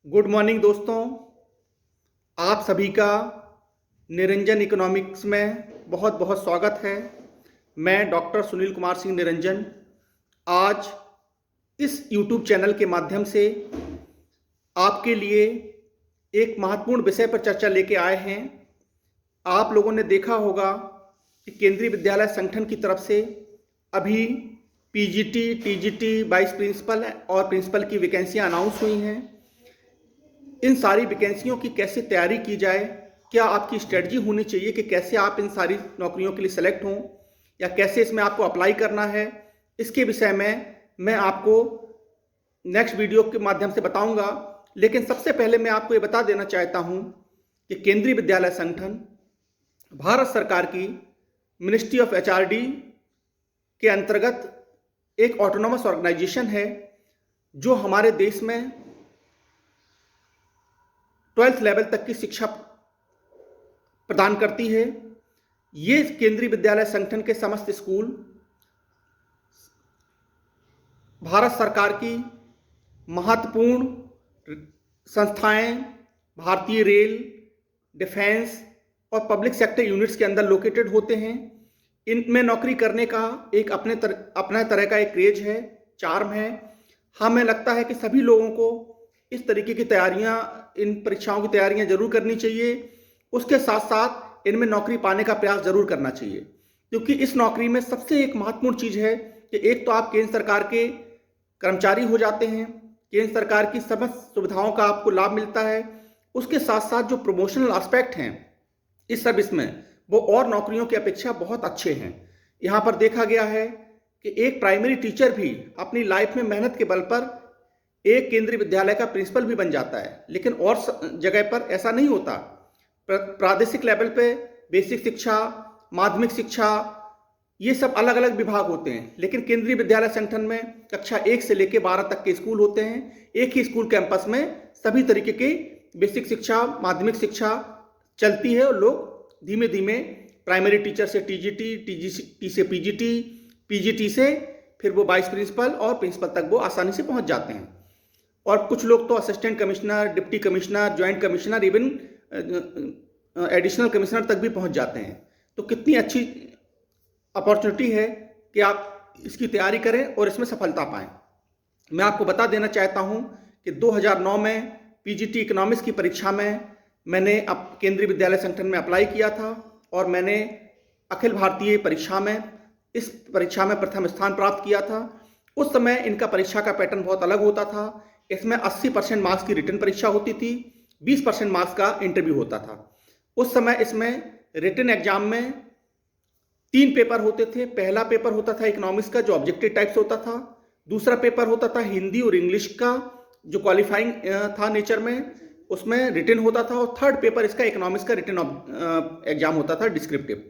Good morning दोस्तों। आप सभी का निरंजन इकोनॉमिक्स में बहुत बहुत स्वागत है। मैं डॉक्टर सुनील कुमार सिंह निरंजन आज इस यूट्यूब चैनल के माध्यम से आपके लिए एक महत्वपूर्ण विषय पर चर्चा लेके आए हैं। आप लोगों ने देखा होगा कि केंद्रीय विद्यालय संगठन की तरफ से अभी पीजीटी, टीजीटी, वाइस प्रिंसिपल और प्रिंसिपल की वैकेंसियां अनाउंस हुई हैं। इन सारी वैकेंसियों की कैसे तैयारी की जाए, क्या आपकी स्ट्रेटजी होनी चाहिए कि कैसे आप इन सारी नौकरियों के लिए सेलेक्ट हों या कैसे इसमें आपको अप्लाई करना है, इसके विषय में मैं आपको नेक्स्ट वीडियो के माध्यम से बताऊंगा। लेकिन सबसे पहले मैं आपको ये बता देना चाहता हूं कि केंद्रीय विद्यालय संगठन भारत सरकार की मिनिस्ट्री ऑफ एचआरडी के अंतर्गत एक ऑटोनॉमस ऑर्गेनाइजेशन है जो हमारे देश में 12th लेवल तक की शिक्षा प्रदान करती है। ये केंद्रीय विद्यालय संगठन के समस्त स्कूल भारत सरकार की महत्वपूर्ण संस्थाएं, भारतीय रेल, डिफेंस और पब्लिक सेक्टर यूनिट्स के अंदर लोकेटेड होते हैं। इनमें नौकरी करने का एक अपना तरह का एक क्रेज है, चार्म है। हमें लगता है कि सभी लोगों को इस तरीके की तैयारियां, इन परीक्षाओं की तैयारियां जरूर करनी चाहिए। उसके साथ साथ इनमें नौकरी पाने का प्रयास जरूर करना चाहिए, क्योंकि इस नौकरी में सबसे एक महत्वपूर्ण चीज है कि एक तो आप केंद्र सरकार के कर्मचारी हो जाते हैं, केंद्र सरकार की समस्त सुविधाओं का आपको लाभ मिलता है। उसके साथ साथ जो प्रमोशनल एस्पेक्ट हैं इस सर्विस में, वो और नौकरियों की अपेक्षा बहुत अच्छे हैं। यहाँ पर देखा गया है कि एक प्राइमरी टीचर भी अपनी लाइफ में मेहनत के बल पर एक केंद्रीय विद्यालय का प्रिंसिपल भी बन जाता है, लेकिन और जगह पर ऐसा नहीं होता। प्रादेशिक लेवल पे बेसिक शिक्षा, माध्यमिक शिक्षा, ये सब अलग अलग विभाग होते हैं, लेकिन केंद्रीय विद्यालय संगठन में कक्षा 1 से लेकर 12 तक के स्कूल होते हैं। एक ही स्कूल कैंपस में सभी तरीके की बेसिक शिक्षा, माध्यमिक शिक्षा चलती है और लोग धीमे धीमे प्राइमरी टीचर से टीजीटी, टीजीटी से पीजीटी, पीजीटी से फिर वो वाइस प्रिंसिपल और प्रिंसिपल तक वो आसानी से पहुंच जाते हैं। और कुछ लोग तो assistant commissioner, deputy commissioner, joint commissioner, even additional commissioner तक भी पहुंच जाते हैं। तो कितनी अच्छी अपॉर्चुनिटी है कि आप इसकी तैयारी करें और इसमें सफलता पाएं। मैं आपको बता देना चाहता हूं कि 2009 में पीजीटी इकोनॉमिक्स की परीक्षा में मैंने केंद्रीय विद्यालय संगठन में अप्लाई किया था और मैंने अखिल भारतीय परीक्षा में इस परीक्षा में प्रथम स्थान प्राप्त किया था। उस समय इनका परीक्षा का पैटर्न बहुत अलग होता था। इसमें 80% मार्क्स की रिटन परीक्षा होती थी, 20% मार्क्स का इंटरव्यू होता था। उस समय इसमें रिटन एग्जाम में 3 पेपर होते थे। पहला पेपर होता था इकोनॉमिक्स का, जो ऑब्जेक्टिव टाइप्स होता था। दूसरा पेपर होता था हिंदी और इंग्लिश का, जो क्वालिफाइंग था नेचर में, उसमें रिटन होता था। और थर्ड पेपर इसका इकोनॉमिक्स का रिटन एग्जाम होता था, डिस्क्रिप्टिव।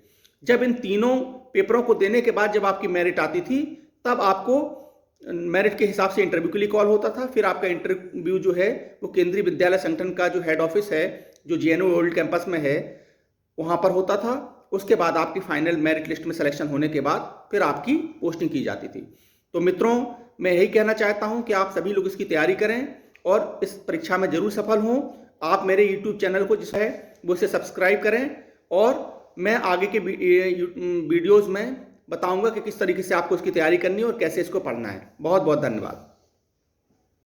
जब इन तीनों पेपरों को देने के बाद जब आपकी मेरिट आती थी, तब आपको मेरिट के हिसाब से इंटरव्यू के लिए कॉल होता था। फिर आपका इंटरव्यू जो है वो केंद्रीय विद्यालय संगठन का जो हेड ऑफिस है, जो जेएनयू ओल्ड कैंपस में है, वहां पर होता था। उसके बाद आपकी फाइनल मेरिट लिस्ट में सिलेक्शन होने के बाद फिर आपकी पोस्टिंग की जाती थी। तो मित्रों, मैं यही कहना चाहता हूं कि आप सभी लोग इसकी तैयारी करें और इस परीक्षा में जरूर सफल हों। आप मेरे यूट्यूब चैनल को जिसे है वो इसे सब्सक्राइब करें और मैं आगे के वीडियोज़ में बताऊंगा कि किस तरीके से आपको इसकी तैयारी करनी है और कैसे इसको पढ़ना है। बहुत बहुत धन्यवाद।